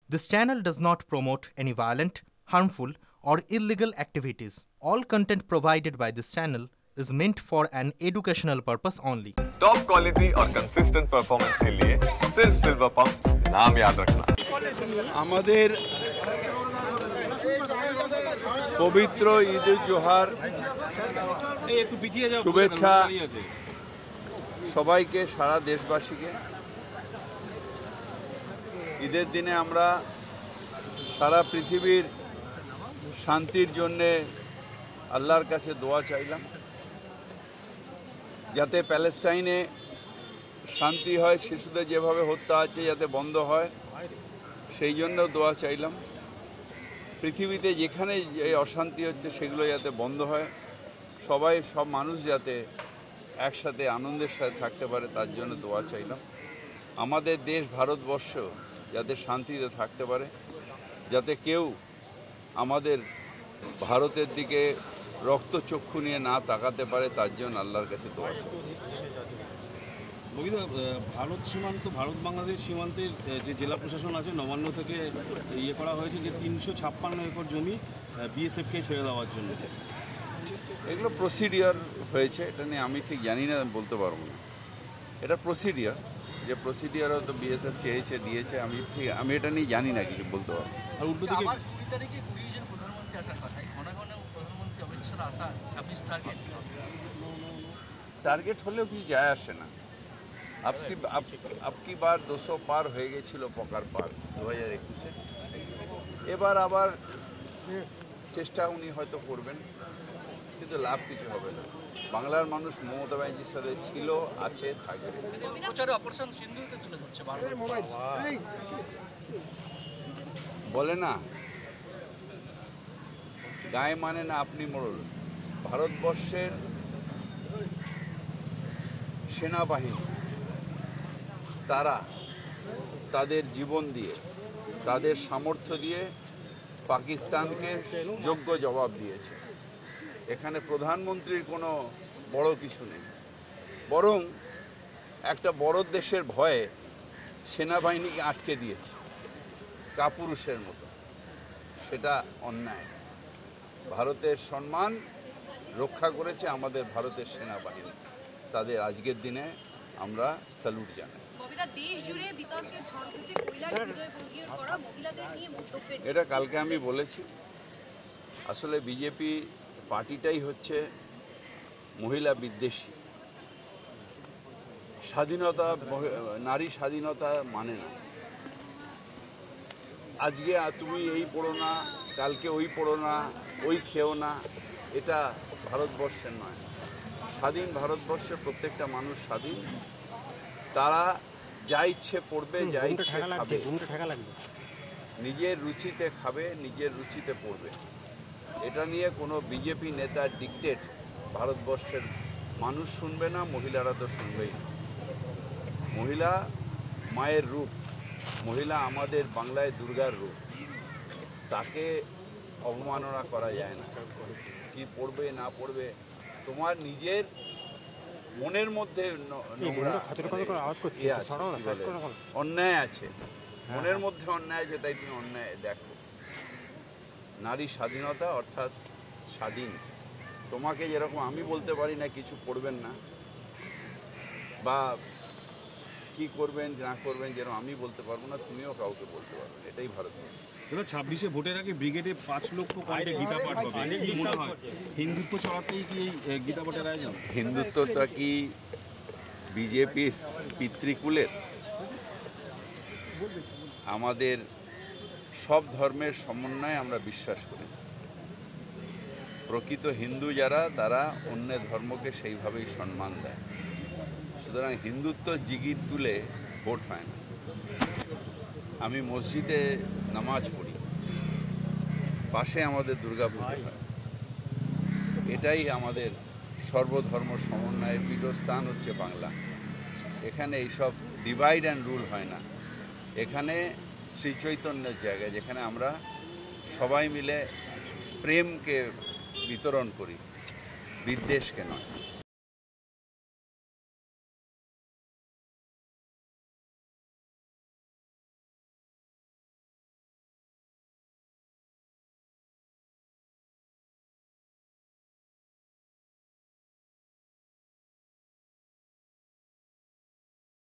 This channel does not promote any violent, harmful, or illegal activities. All content provided by this channel is meant for an educational purpose only. Top quality और consistent performance के लिए सिर्फ silver pump नाम याद रखना। আমাদের পবিত্র ঈদ জোহার শুভেচ্ছা সবাইকে, সারা দেশবাসীকে। ঈদের দিনে আমরা সারা পৃথিবীর শান্তির জন্যে আল্লাহর কাছে দোয়া চাইলাম, যাতে প্যালেস্টাইনে শান্তি হয়, শিশুদের যেভাবে হত্যা আছে যাতে বন্ধ হয়, সেই জন্য দোয়া চাইলাম। পৃথিবীতে যেখানে যে অশান্তি হচ্ছে সেগুলো যাতে বন্ধ হয়, সব মানুষ যাতে একসাথে আনন্দের সাথে থাকতে পারে তার জন্য দোয়া চাইলাম। আমাদের দেশ ভারতবর্ষ যাতে শান্তিতে থাকতে পারে, যাতে কেউ আমাদের ভারতের দিকে রক্তচক্ষু নিয়ে না তাকাতে পারে, তার জন্য আল্লাহর কাছে দোয়া চাই। ভারত সীমান্ত, ভারত বাংলাদেশ সীমান্তের যে জেলা প্রশাসন আছে নবান্ন থেকে করা হয়েছে যে 356 একর জমি বিএসএফকে ছেড়ে দেওয়ার জন্য, এগুলো প্রসিডিওর হয়েছে, এটা নিয়ে আমি ঠিক জানি না, বলতে পারবো না। এটা প্রসিডিওর, যে প্রসিডিওর হয়তো বিএসএফ চেয়েছে দিয়েছে, আমি এটা নিয়ে জানি না, কিছু বলতে পারবো। আর উল্টো দিকে টার্গেট হলেও কি যায় আসে না। আপকি বার 200 পার হয়ে গেছিল পকার পার 2021-এ। এবার আবার চেষ্টা উনি হয়তো করবেন, কিন্তু লাভ কিছু হবে না। বাংলার মানুষ মমতা ব্যানার্জির সাথে ছিল, আছে, থাকবে। বলে না, গায়ে মানে না আপনি মোড়ল। ভারতবর্ষের সেনাবাহিনী তারা তাদের জীবন দিয়ে, তাদের সামর্থ্য দিয়ে পাকিস্তানকে যোগ্য জবাব দিয়েছে। এখানে প্রধানমন্ত্রীর কোনো বড় কিছু নেই, বরং একটা বড় দেশের ভয়ে সেনাবাহিনীকে আটকে দিয়েছে কাপুরুষের মতো। সেটা অন্যায়। ভারতের সম্মান রক্ষা করেছে আমাদের ভারতের সেনাবাহিনী, তাদের আজকের দিনে আমরা স্যালুট জানাই। এটা কালকে আমি বলেছি, আসলে বিজেপি পার্টিটাই হচ্ছে মহিলা বিদ্বেষী। স্বাধীনতা, নারী স্বাধীনতা মানে না। আজকে তুমি এই পড়ো না, কালকে ওই পড়ো না, ওই খেও না, এটা ভারতবর্ষের নয়। স্বাধীন ভারতবর্ষের প্রত্যেকটা মানুষ স্বাধীন, তারা যা ইচ্ছে পড়বে, যা ইচ্ছে খাবে, নিজের রুচিতে খাবে, নিজের রুচিতে পড়বে। এটা নিয়ে কোনো বিজেপি নেতার ডিক্টেট ভারতবর্ষের মানুষ শুনবে না, মহিলারা তো শুনবেই না। মহিলা মায়ের রূপ, মহিলা আমাদের বাংলায় দুর্গার রূপ, তাকে অবমাননা করা যায় না। কি পড়বে না পড়বে, তোমার নিজের মনের মধ্যে অন্যায় আছে, মনের মধ্যে অন্যায় আছে, তাই তুমি অন্যায় দেখো। নারী স্বাধীনতা অর্থাৎ স্বাধীন। তোমাকে যেরকম আমি বলতে পারি না কিছু করবেন না বা কি করবেন না করবেন, যেরকম আমি বলতে পারবো না, তুমিও কাউকে বলতে পারবে না। এটাই ভারতবর্ষ। 26-এ ভোটের আগে ব্রিগেডে 5 লক্ষ কণ্ঠে গীতা পাঠ হবে। হিন্দুত্ব চড়াতেই কি এই গীতা পাঠের আয়োজন? হিন্দুত্বটা কি বিজেপির পিতৃকুলের? আমাদের সব ধর্মের সমন্বয়ে আমরা বিশ্বাস করি। প্রকৃত হিন্দু যারা, তারা অন্য ধর্মকে সেইভাবেই সম্মান দেয়। সুতরাং হিন্দুত্ব জিগির তুলে ভোট হয় না। আমি মসজিদে নামাজ পড়ি, পাশে আমাদের দুর্গাপূজা হয়। এটাই আমাদের সর্বধর্ম সমন্বয়ের পীঠস্থান হচ্ছে বাংলা। এখানে এইসব ডিভাইড অ্যান্ড রুল হয় না। এখানে শ্রীচৈতন্যের জায়গা, যেখানে আমরা সবাই মিলে প্রেমকে বিতরণ করি, বিদ্বেষকে নয়।